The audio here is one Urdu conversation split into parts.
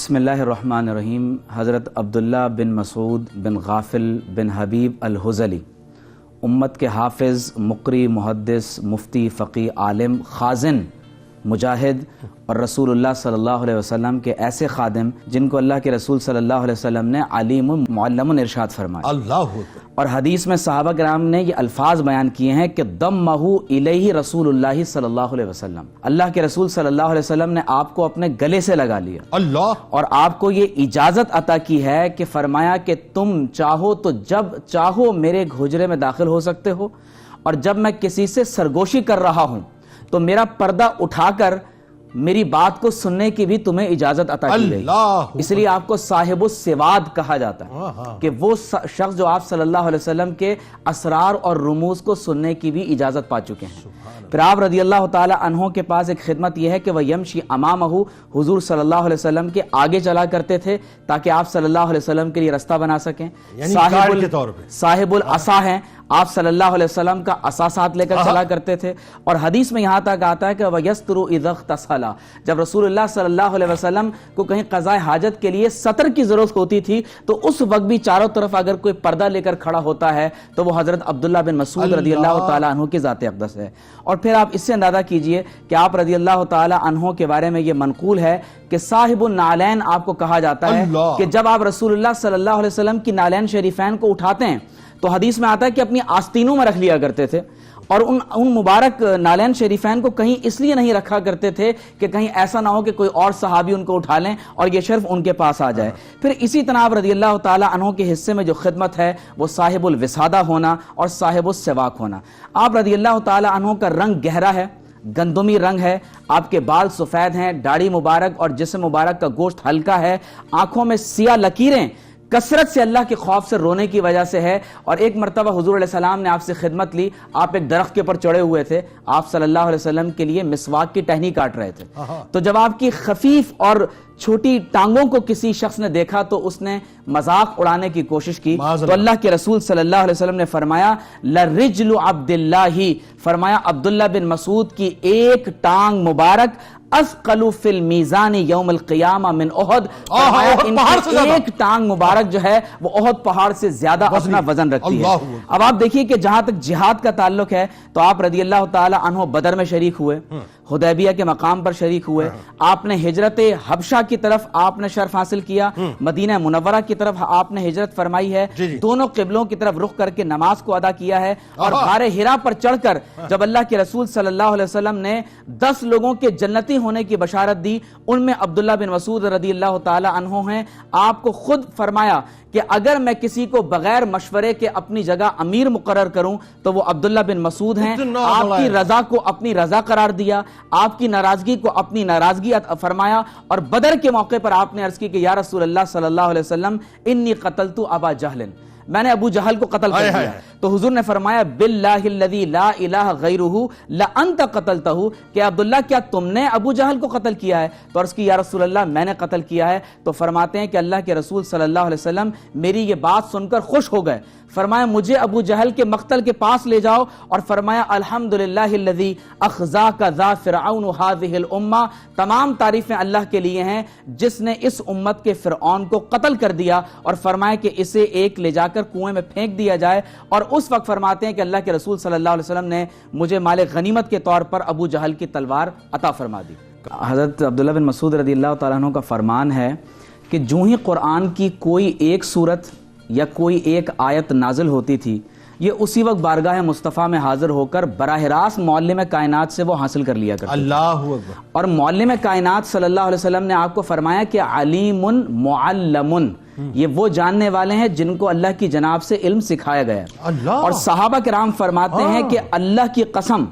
بسم اللہ الرحمن الرحیم۔ حضرت عبداللہ بن مسعود بن غافل بن حبیب الحزلی، امت کے حافظ، مقری، محدث، مفتی، فقی، عالم، خازن، مجاہد اور رسول اللہ صلی اللہ علیہ وسلم کے ایسے خادم جن کو اللہ کے رسول صلی اللہ علیہ وسلم نے علیم معلم ارشاد فرمایا۔ اللہ اور حدیث میں صحابہ کرام نے یہ الفاظ بیان کیے ہیں کہ ضمہ الیہ رسول اللہ صلی اللہ علیہ وسلم، اللہ کے رسول صلی اللہ علیہ وسلم نے آپ کو اپنے گلے سے لگا لیا اللہ، اور آپ کو یہ اجازت عطا کی ہے کہ فرمایا کہ تم چاہو تو جب چاہو میرے حجرے میں داخل ہو سکتے ہو، اور جب میں کسی سے سرگوشی کر رہا ہوں تو میرا پردہ اٹھا کر میری بات کو سننے کی بھی تمہیں اجازت عطا کی گئی۔ اس لیے آپ کو صاحب السواد کہا جاتا ہے کہ وہ شخص جو آپ صلی اللہ علیہ وسلم کے اسرار اور رموز کو سننے کی بھی اجازت پا چکے ہیں۔ پھر آپ رضی اللہ تعالی عنہ کے پاس ایک خدمت یہ ہے کہ وہ یمشی امامہ، حضور صلی اللہ علیہ وسلم کے آگے چلا کرتے تھے تاکہ آپ صلی اللہ علیہ وسلم کے لیے رستہ بنا سکیں۔ صاحب العصا ہیں، آپ صلی اللہ علیہ وسلم کا عصا ساتھ لے کر چلا کرتے تھے۔ اور حدیث میں یہاں تک آتا ہے کہ وَيَسْتُرُ إِذَا اغْتَسَلَ، جب رسول اللہ صلی اللہ علیہ وسلم کو کہیں قضاء حاجت کے لیے سطر کی ضرورت ہوتی تھی تو اس وقت بھی چاروں طرف اگر کوئی پردہ لے کر کھڑا ہوتا ہے تو وہ حضرت عبداللہ بن مسعود رضی اللہ تعالی عنہ کی ذات اقدس ہے۔ اور پھر آپ اس سے اندازہ کیجئے کہ آپ رضی اللہ تعالی عنہ کے بارے میں یہ منقول ہے کہ صاحب النعلین آپ کو کہا جاتا ہے کہ جب آپ رسول اللہ صلی اللہ علیہ وسلم کی نعلین شریفین کو اٹھاتے ہیں تو حدیث میں آتا ہے کہ اپنی آستینوں میں رکھ لیا کرتے تھے، اور ان مبارک نعلین شریفین کو کہیں اس لیے نہیں رکھا کرتے تھے کہ کہیں ایسا نہ ہو کہ کوئی اور صحابی ان کو اٹھا لیں اور یہ شرف ان کے پاس آ جائے۔ پھر اسی طرح رضی اللہ تعالی عنہ کے حصے میں جو خدمت ہے وہ صاحب الوسادہ ہونا اور صاحب السواک ہونا۔ آپ رضی اللہ تعالی عنہ کا رنگ گہرا ہے، گندمی رنگ ہے، آپ کے بال سفید ہیں، داڑھی مبارک اور جسم مبارک کا گوشت ہلکا ہے، آنکھوں میں سیاہ لکیریں کثرت سے اللہ کے خوف سے رونے کی وجہ سے ہے۔ اور ایک مرتبہ حضور علیہ السلام نے آپ سے خدمت لی، آپ ایک درخت کے پر چڑھے ہوئے تھے، آپ صلی اللہ علیہ وسلم کے لیے مسواک کی ٹہنی کاٹ رہے تھے، تو جب آپ کی خفیف اور چھوٹی ٹانگوں کو کسی شخص نے دیکھا تو اس نے مذاق اڑانے کی کوشش کی، تو اللہ کے رسول صلی اللہ علیہ وسلم نے فرمایا لَرِجْلُ عَبْدِ اللَّهِ، فرمایا عبداللہ بن مسعود کی ایک ٹانگ مبارک اثقل فی المیزان یوم القیامہ من احد، فرمایا ان کی ایک ٹانگ مبارک جو ہے وہ احد پہاڑ سے زیادہ اپنا وزن رکھتی ہے۔ اب آپ دیکھیے کہ جہاں تک جہاد کا تعلق ہے تو آپ رضی اللہ تعالی عنہ بدر میں شریک ہوئے، حدیبیہ کے مقام پر شریک ہوئے، آپ نے ہجرت حبشہ کی طرف آپ نے شرف حاصل کیا، مدینہ منورہ کی طرف آپ نے ہجرت فرمائی ہے، دونوں قبلوں کی طرف رخ کر کے نماز کو ادا کیا ہے، اور غار حرا پر چڑھ کر جب اللہ کے رسول صلی اللہ علیہ وسلم نے 10 لوگوں کے جنتی ہونے کی بشارت دی، ان میں عبداللہ بن مسعود رضی اللہ تعالی عنہ ہیں۔ آپ کو خود فرمایا کہ اگر میں کسی کو بغیر مشورے کے اپنی جگہ امیر مقرر کروں تو وہ عبداللہ بن مسعود ہیں۔ آپ کی رضا کو اپنی رضا قرار دیا، آپ کی ناراضگی کو اپنی ناراضگی فرمایا، اور بدر کے موقع پر آپ نے عرض کی کہ یا رسول اللہ صلی اللہ علیہ وسلم انی قتلت ابا جہل، میں نے ابو جہل کو قتل کر دیا، تو حضور نے فرمایا باللہ الذی لا الہ غیرہ لانت قتلتہ، کہ عبداللہ کیا تم نے ابو جہل کو قتل کیا ہے؟ تو عرض کی یا رسول اللہ میں نے قتل کیا ہے۔ تو فرماتے ہیں کہ اللہ کے رسول صلی اللہ علیہ وسلم میری یہ بات سن کر خوش ہو گئے، فرمایا مجھے ابو جہل کے مقتل کے پاس لے جاؤ، اور فرمایا الحمدللہ الذی اخزاک ذا فرعون هذه الامہ، تمام تعریفیں اللہ کے لیے ہیں جس نے اس امت کے فرعون کو قتل کر دیا، اور فرمایا کہ اسے ایک لے جا کر کنویں میں پھینک دیا جائے۔ اور اس وقت فرماتے ہیں کہ اللہ کے رسول صلی اللہ علیہ وسلم نے مجھے مال غنیمت کے طور پر ابو جہل کی تلوار عطا فرما دی۔ حضرت عبداللہ بن مسعود رضی اللہ تعالیٰ عنہ کا فرمان ہے کہ جو ہی قرآن کی کوئی ایک سورت یا کوئی ایک آیت نازل ہوتی تھی، یہ اسی وقت بارگاہ مصطفیٰ میں حاضر ہو کر براہ راست معلم کائنات سے وہ حاصل کر لیا کرتے۔ اللہ اکبر۔ اور معلم کائنات صلی اللہ علیہ وسلم نے آپ کو فرمایا کہ علیم معلم، یہ وہ جاننے والے ہیں جن کو اللہ کی جناب سے علم سکھایا گیا۔ اور صحابہ کرام فرماتے ہیں کہ اللہ کی قسم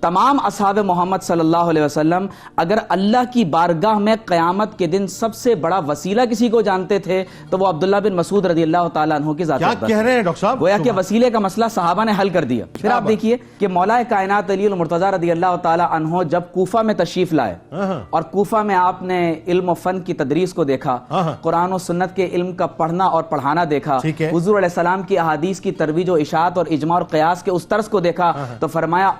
تمام اصحاب محمد صلی اللہ علیہ وسلم اگر اللہ کی بارگاہ میں قیامت کے دن سب سے بڑا وسیلہ کسی کو جانتے تھے تو وہ عبداللہ بن مسعود رضی اللہ تعالیٰ عنہ کی ذات کیا کہہ رہے ہیں ڈاکٹر صاحب؟ گویا کہ وسیلے کا مسئلہ صحابہ نے حل کر دیا۔ پھر آپ دیکھیے کہ مولا کائنات علی المرتضیٰ رضی اللہ تعالیٰ عنہ جب کوفہ میں تشریف لائے اور کوفہ میں آپ نے علم و فن کی تدریس کو دیکھا، قرآن و سنت کے علم کا پڑھنا اور پڑھانا دیکھا، حضور علیہ السلام کی احادیث کی ترویج و اشاعت اور اجماع اور قیاس کے اس طرز کو دیکھا، تو فرمایا